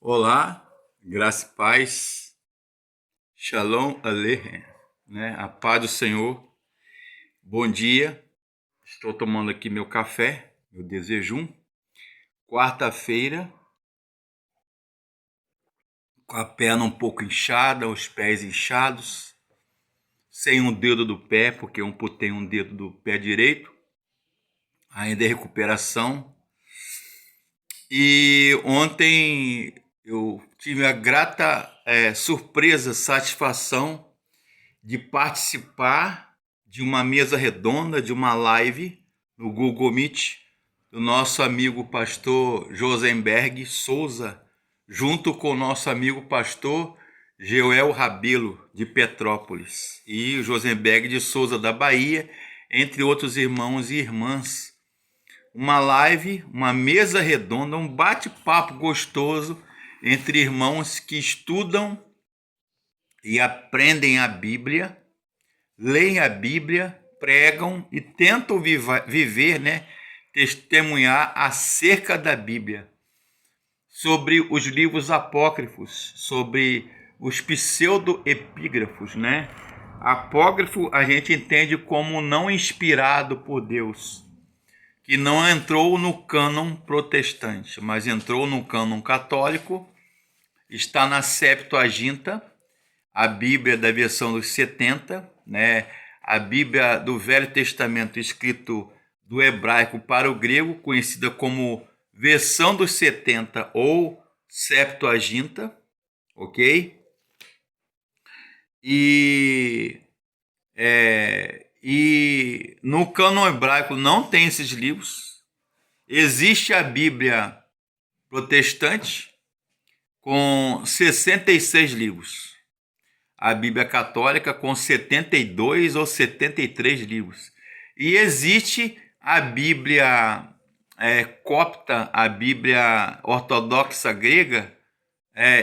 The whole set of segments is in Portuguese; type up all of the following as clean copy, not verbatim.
Olá, graça e paz, Shalom Aleichem, né? A paz do Senhor. Bom dia, estou tomando aqui meu café, meu desejum. Quarta-feira, com a perna um pouco inchada, os pés inchados, sem um dedo do pé, porque eu amputei um dedo do pé direito, ainda em recuperação. E ontem eu tive a grata surpresa, satisfação de participar de uma mesa redonda, de uma live no Google Meet, do nosso amigo pastor Josenberg Souza, junto com o nosso amigo pastor Joel Rabelo, de Petrópolis, e o Josenberg de Souza, da Bahia, entre outros irmãos e irmãs. Uma live, uma mesa redonda, um bate-papo gostoso entre irmãos que estudam e aprendem a Bíblia, leem a Bíblia, pregam e tentam viver, testemunhar acerca da Bíblia, sobre os livros apócrifos, sobre os pseudo-epígrafos, né? Apócrifo a gente entende como não inspirado por Deus, que não entrou no cânon protestante, mas entrou no cânon católico, está na Septuaginta, a Bíblia da versão dos 70, né? A Bíblia do Velho Testamento escrito do hebraico para o grego, conhecida como versão dos 70 ou Septuaginta, ok? E no cânon hebraico não tem esses livros. Existe a Bíblia protestante com 66 livros. A Bíblia católica com 72 ou 73 livros. E existe a Bíblia copta, a Bíblia ortodoxa grega,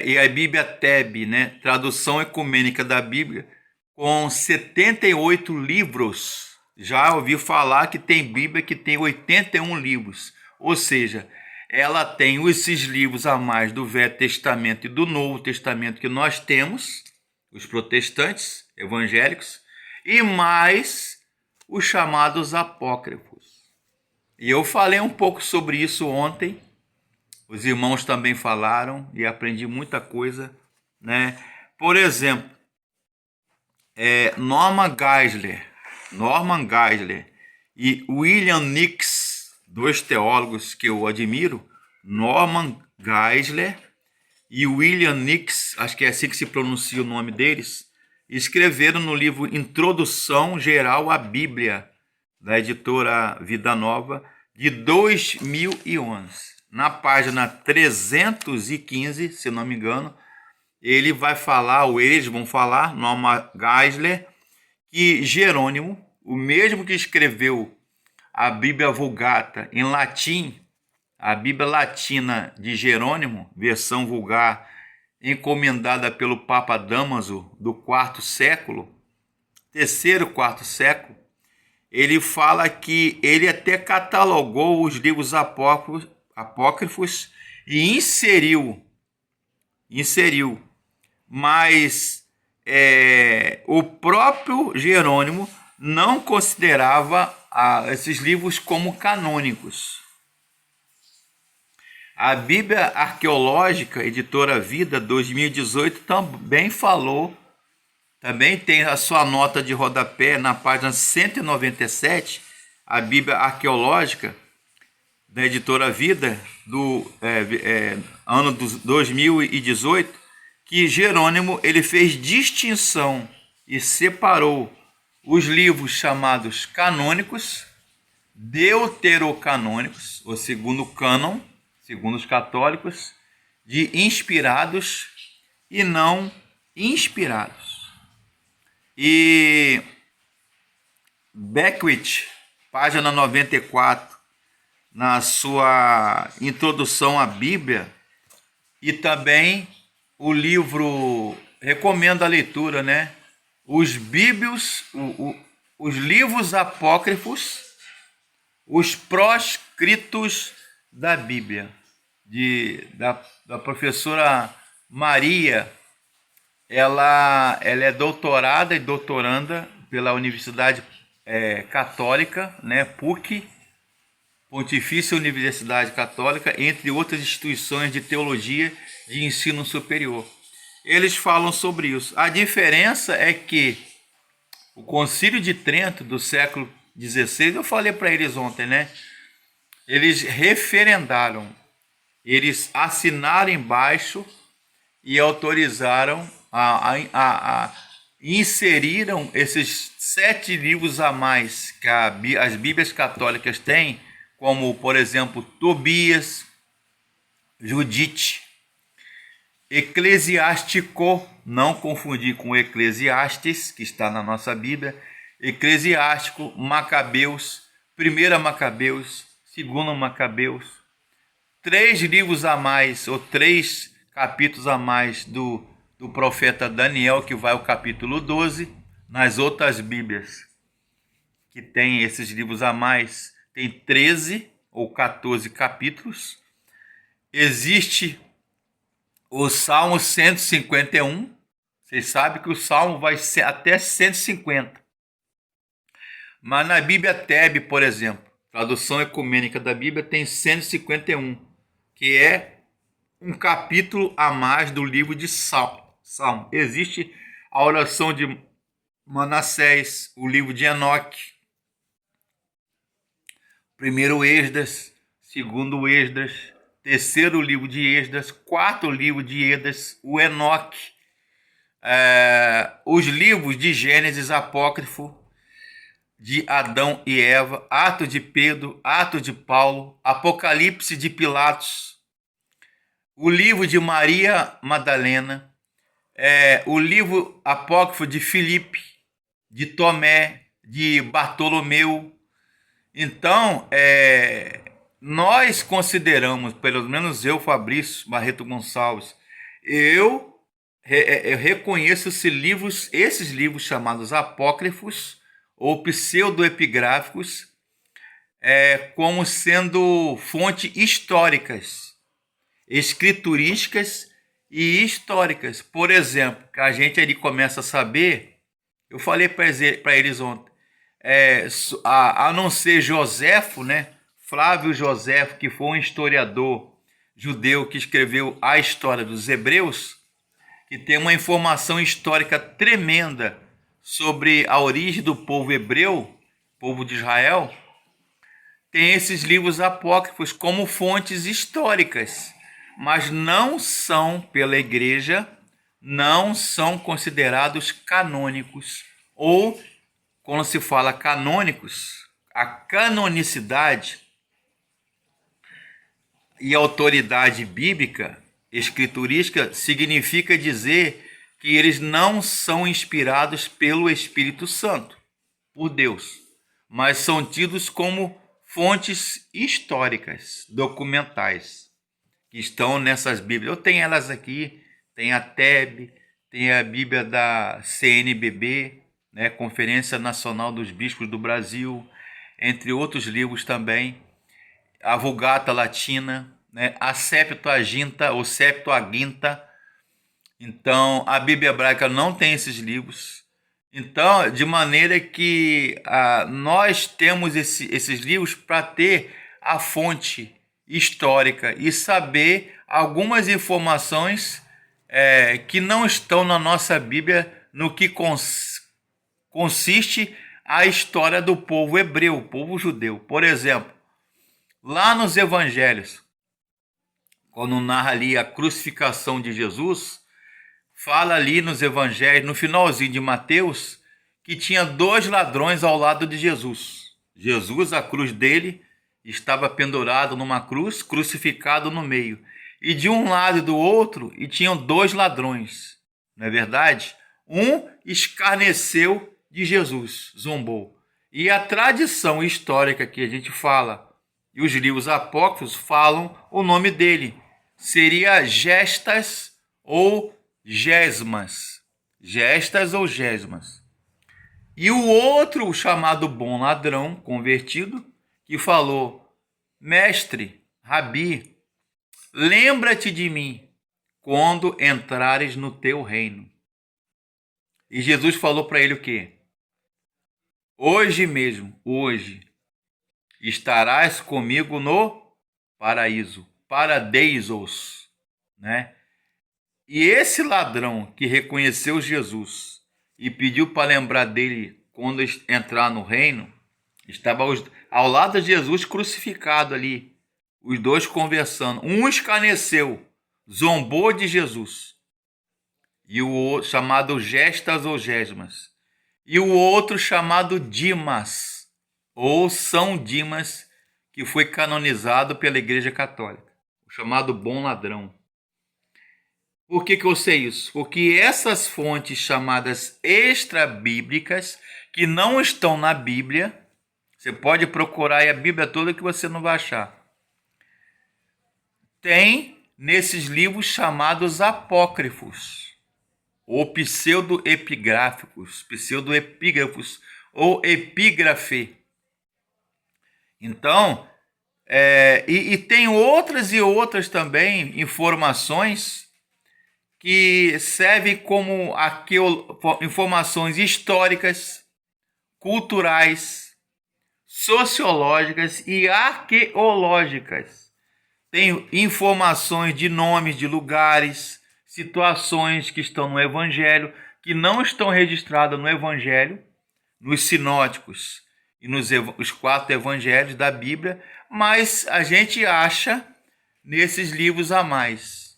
e a Bíblia Tebe, né? Tradução ecumênica da Bíblia, com 78 livros. Já ouvi falar que tem Bíblia que tem 81 livros. Ou seja, ela tem esses livros a mais do Velho Testamento e do Novo Testamento que nós temos, os protestantes evangélicos, e mais os chamados apócrifos. E eu falei um pouco sobre isso ontem, os irmãos também falaram e aprendi muita coisa, né? Por exemplo, Norman Geisler e William Nix, dois teólogos que eu admiro, Norman Geisler e William Nix, acho que é assim que se pronuncia o nome deles, escreveram no livro Introdução Geral à Bíblia, da editora Vida Nova, de 2011. Na página 315, se não me engano, ele vai falar, ou eles vão falar, Norman Geisler, que Jerônimo, o mesmo que escreveu a Bíblia Vulgata em latim, a Bíblia Latina de Jerônimo, versão vulgar, encomendada pelo Papa Damaso do terceiro, quarto século, ele fala que ele até catalogou os livros apócrifos e inseriu, mas o próprio Jerônimo não considerava esses livros como canônicos. A Bíblia Arqueológica, editora Vida, 2018, também falou, também tem a sua nota de rodapé na página 197, a Bíblia Arqueológica da editora Vida, do ano 2018, que Jerônimo ele fez distinção e separou os livros chamados canônicos, deuterocanônicos, ou segundo cânon, segundo os católicos, de inspirados e não inspirados. E Beckwith, página 94, na sua introdução à Bíblia, e também o livro, recomendo a leitura, né? Os livros apócrifos, os proscritos da Bíblia, da professora Maria. Ela é doutorada e doutoranda pela Universidade Católica, né, PUC, Pontifícia Universidade Católica, entre outras instituições de teologia de ensino superior. Eles falam sobre isso. A diferença é que o Concílio de Trento do século XVI, eu falei para eles ontem, né? Eles referendaram, eles assinaram embaixo e autorizaram, inseriram esses 7 livros a mais que as Bíblias católicas têm, como, por exemplo, Tobias, Judite, Eclesiástico, não confundir com Eclesiastes, que está na nossa Bíblia, Eclesiástico, Macabeus, 1 Macabeus, 2 Macabeus, 3 livros a mais, ou 3 capítulos a mais do profeta Daniel, que vai ao capítulo 12. Nas outras Bíblias que tem esses livros a mais, tem 13 ou 14 capítulos. Existe o Salmo 151, vocês sabem que o Salmo vai ser até 150. Mas na Bíblia Tebe, por exemplo, tradução ecumênica da Bíblia, tem 151, que é um capítulo a mais do livro de Salmo. Existe a oração de Manassés, o livro de Enoque, primeiro Esdras, segundo Esdras, terceiro livro de Esdras, quarto livro de Esdras, o Enoque, os livros de Gênesis apócrifo, de Adão e Eva, Atos de Pedro, Atos de Paulo, Apocalipse de Pilatos, o livro de Maria Madalena, o livro apócrifo de Filipe, de Tomé, de Bartolomeu. Então, nós consideramos, pelo menos eu, Fabrício Barreto Gonçalves, eu reconheço esses livros chamados apócrifos ou pseudoepigráficos como sendo fontes históricas, escriturísticas e históricas. Por exemplo, que a gente ali começa a saber, eu falei para eles ontem, a não ser Joséfo, né? Flávio Joséfo, que foi um historiador judeu que escreveu a história dos hebreus, que tem uma informação histórica tremenda sobre a origem do povo hebreu, povo de Israel, tem esses livros apócrifos como fontes históricas, mas não são, pela igreja, não são considerados canônicos. Ou, quando se fala canônicos, a canonicidade e autoridade bíblica, escriturística, significa dizer que eles não são inspirados pelo Espírito Santo, por Deus, mas são tidos como fontes históricas, documentais, que estão nessas Bíblias. Eu tenho elas aqui, tem a TEB, tem a Bíblia da CNBB, né, Conferência Nacional dos Bispos do Brasil, entre outros livros também, a Vulgata Latina, né, a Septuaginta ou Septuaginta. Então, a Bíblia hebraica não tem esses livros. Então, de maneira que nós temos esses livros para ter a fonte histórica e saber algumas informações que não estão na nossa Bíblia, no que consiste a história do povo hebreu, o povo judeu. Por exemplo, lá nos evangelhos, quando narra ali a crucificação de Jesus, fala ali nos evangelhos, no finalzinho de Mateus, que tinha 2 ladrões ao lado de Jesus. Jesus, a cruz dele, estava pendurado numa cruz, crucificado no meio. E de um lado e do outro, e tinham 2 ladrões. Não é verdade? Um escarneceu de Jesus, zombou. E a tradição histórica que a gente fala, e os livros apócrifos falam o nome dele. Seria Gestas ou Gesmas. Gestas ou Gesmas. E o outro, o chamado bom ladrão, convertido, que falou: mestre, rabi, lembra-te de mim quando entrares no teu reino. E Jesus falou para ele o quê? Hoje mesmo, hoje, estarás comigo no paraíso, paradeisos, né? E esse ladrão que reconheceu Jesus e pediu para lembrar dele quando entrar no reino, estava ao lado de Jesus crucificado ali, os dois conversando. Um escarneceu, zombou de Jesus, e o outro, chamado Gestas ou Gesmas, e o outro chamado Dimas, ou São Dimas, que foi canonizado pela Igreja Católica, o chamado bom ladrão. Por que eu sei isso? Porque essas fontes chamadas extra-bíblicas, que não estão na Bíblia, você pode procurar aí a Bíblia toda que você não vai achar. Tem nesses livros chamados apócrifos, ou pseudo-epigráficos, pseudo-epígrafos, ou epígrafe. Então, e tem outras e outras também informações que servem como informações históricas, culturais, sociológicas e arqueológicas. Tem informações de nomes de lugares, situações que estão no Evangelho, que não estão registradas no Evangelho, nos sinóticos e os 4 evangelhos da Bíblia, mas a gente acha nesses livros a mais,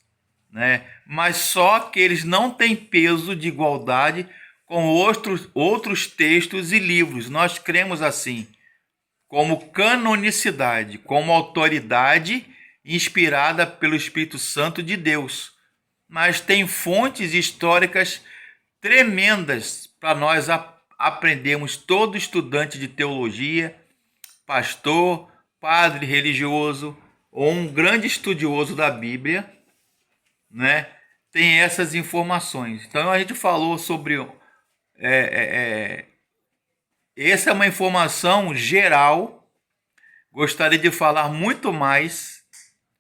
né? Mas só que eles não têm peso de igualdade com outros textos e livros. Nós cremos assim, como canonicidade, como autoridade inspirada pelo Espírito Santo de Deus. Mas tem fontes históricas tremendas para nós aprendermos. Todo estudante de teologia, pastor, padre religioso ou um grande estudioso da Bíblia, né, tem essas informações. Então a gente falou sobre essa é uma informação geral. Gostaria de falar muito mais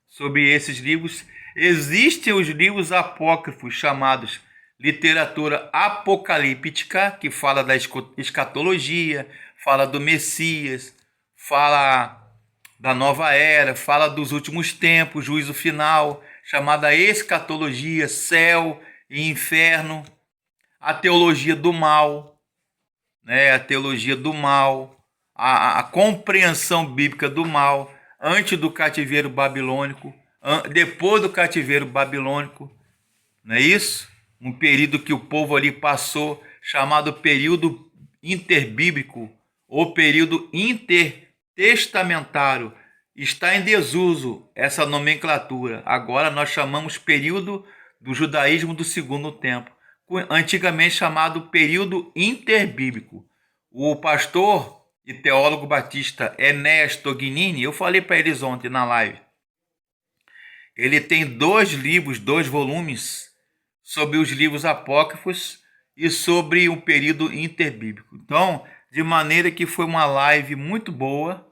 sobre esses livros. Existem os livros apócrifos chamados literatura apocalíptica, que fala da escatologia, fala do Messias, fala da nova era, fala dos últimos tempos, juízo final, chamada escatologia, céu e inferno, a teologia do mal, né? A teologia do mal, a compreensão bíblica do mal, antes do cativeiro babilônico, depois do cativeiro babilônico, não é isso? Um período que o povo ali passou, chamado período interbíblico ou período intertestamentário. Está em desuso essa nomenclatura. Agora nós chamamos período do judaísmo do segundo tempo, antigamente chamado período interbíblico. O pastor e teólogo batista Enéas Tognini, eu falei para eles ontem na live, ele tem 2 livros, 2 volumes sobre os livros apócrifos e sobre o período interbíblico. Então, de maneira que foi uma live muito boa,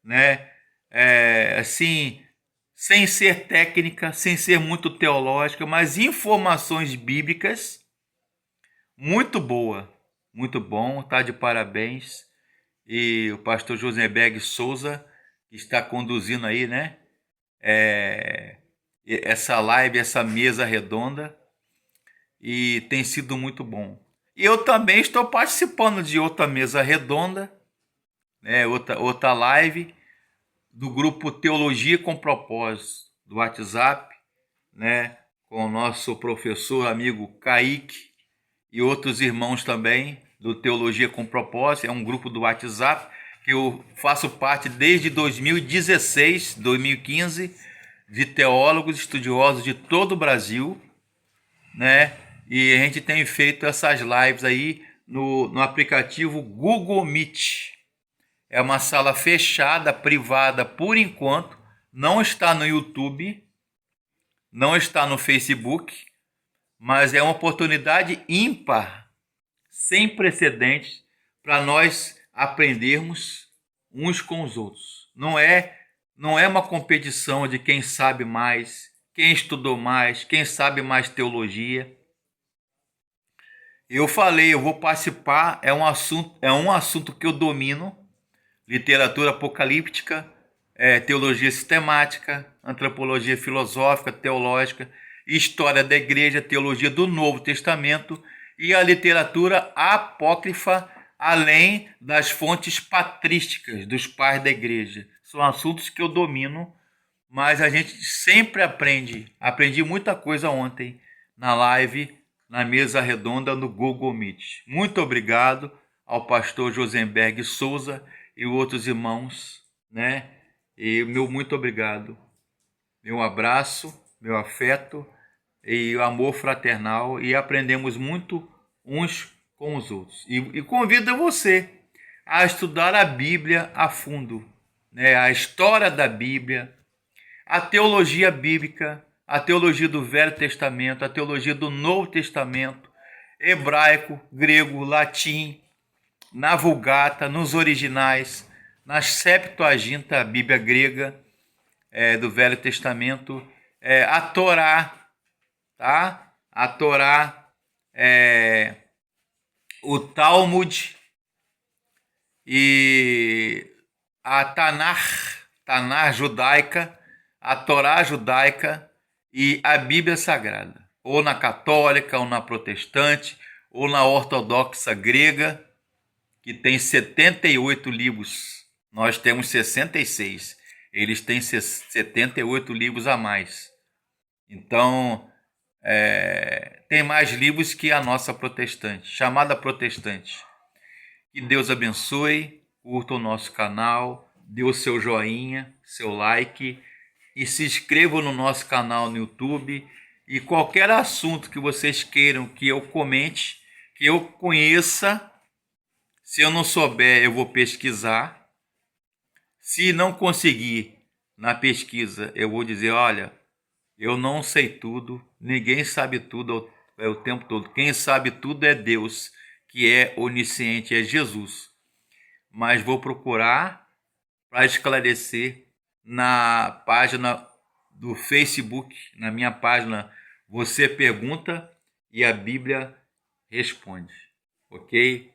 né? Assim, sem ser técnica, sem ser muito teológica, mas informações bíblicas, muito boa, muito bom, tá de parabéns. E o pastor Josenberg Souza está conduzindo aí, né? Essa live, essa mesa redonda, e tem sido muito bom. E eu também estou participando de outra mesa redonda, né? Outra live do grupo Teologia com Propósito do WhatsApp, né? Com o nosso professor amigo Kaique e outros irmãos também do Teologia com Propósito. É um grupo do WhatsApp que eu faço parte desde 2016, 2015, de teólogos estudiosos de todo o Brasil, né? E a gente tem feito essas lives aí no aplicativo Google Meet. É uma sala fechada, privada por enquanto, não está no YouTube, não está no Facebook, mas é uma oportunidade ímpar, sem precedentes, para nós aprendermos uns com os outros. Não é não é uma competição de quem sabe mais, quem estudou mais, quem sabe mais teologia. Eu falei, eu vou participar, é um assunto que eu domino, literatura apocalíptica, teologia sistemática, antropologia filosófica, teológica, história da igreja, teologia do Novo Testamento e a literatura apócrifa, além das fontes patrísticas dos pais da igreja. São assuntos que eu domino, mas a gente sempre aprende. Aprendi muita coisa ontem na live, na mesa redonda no Google Meet. Muito obrigado ao pastor Josenberg Souza e outros irmãos, né? E meu muito obrigado. Meu abraço, meu afeto e o amor fraternal, e aprendemos muito uns com os outros. E convido você a estudar a Bíblia a fundo, né? A história da Bíblia, a teologia bíblica, a teologia do Velho Testamento, a teologia do Novo Testamento, hebraico, grego, latim, na Vulgata, nos originais, na Septuaginta, a Bíblia grega do Velho Testamento, a Torá, tá? A Torá, o Talmud e a Tanar judaica, a Torá judaica e a Bíblia Sagrada, ou na católica, ou na protestante, ou na ortodoxa grega, que tem 78 livros. Nós temos 66. Eles têm 78 livros a mais. Então, tem mais livros que a nossa protestante, chamada protestante. Que Deus abençoe, curta o nosso canal, dê o seu joinha, seu like e se inscreva no nosso canal no YouTube. E qualquer assunto que vocês queiram que eu comente, que eu conheça, se eu não souber, eu vou pesquisar. Se não conseguir na pesquisa, eu vou dizer, olha, eu não sei tudo, ninguém sabe tudo o tempo todo. Quem sabe tudo é Deus, que é onisciente, é Jesus. Mas vou procurar para esclarecer na página do Facebook, na minha página, você pergunta e a Bíblia responde, ok?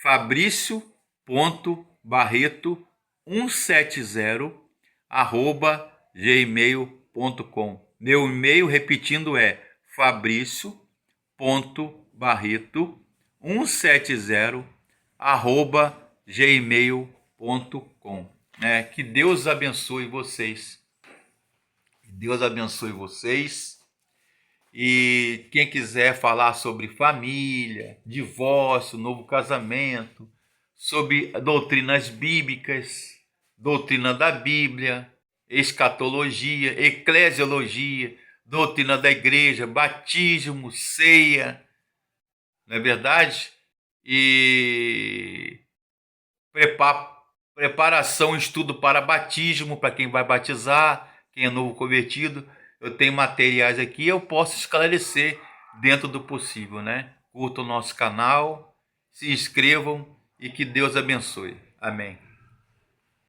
Fabrício.barreto170@gmail.com. Meu e-mail, repetindo, é fabrício.barreto170@gmail.com. Que Deus abençoe vocês. Que Deus abençoe vocês. E quem quiser falar sobre família, divórcio, novo casamento, sobre doutrinas bíblicas, doutrina da Bíblia, escatologia, eclesiologia, doutrina da igreja, batismo, ceia, não é verdade? E preparação, estudo para batismo, para quem vai batizar, quem é novo convertido. Eu tenho materiais aqui, eu posso esclarecer dentro do possível, né? Curtam o nosso canal, se inscrevam e que Deus abençoe. Amém.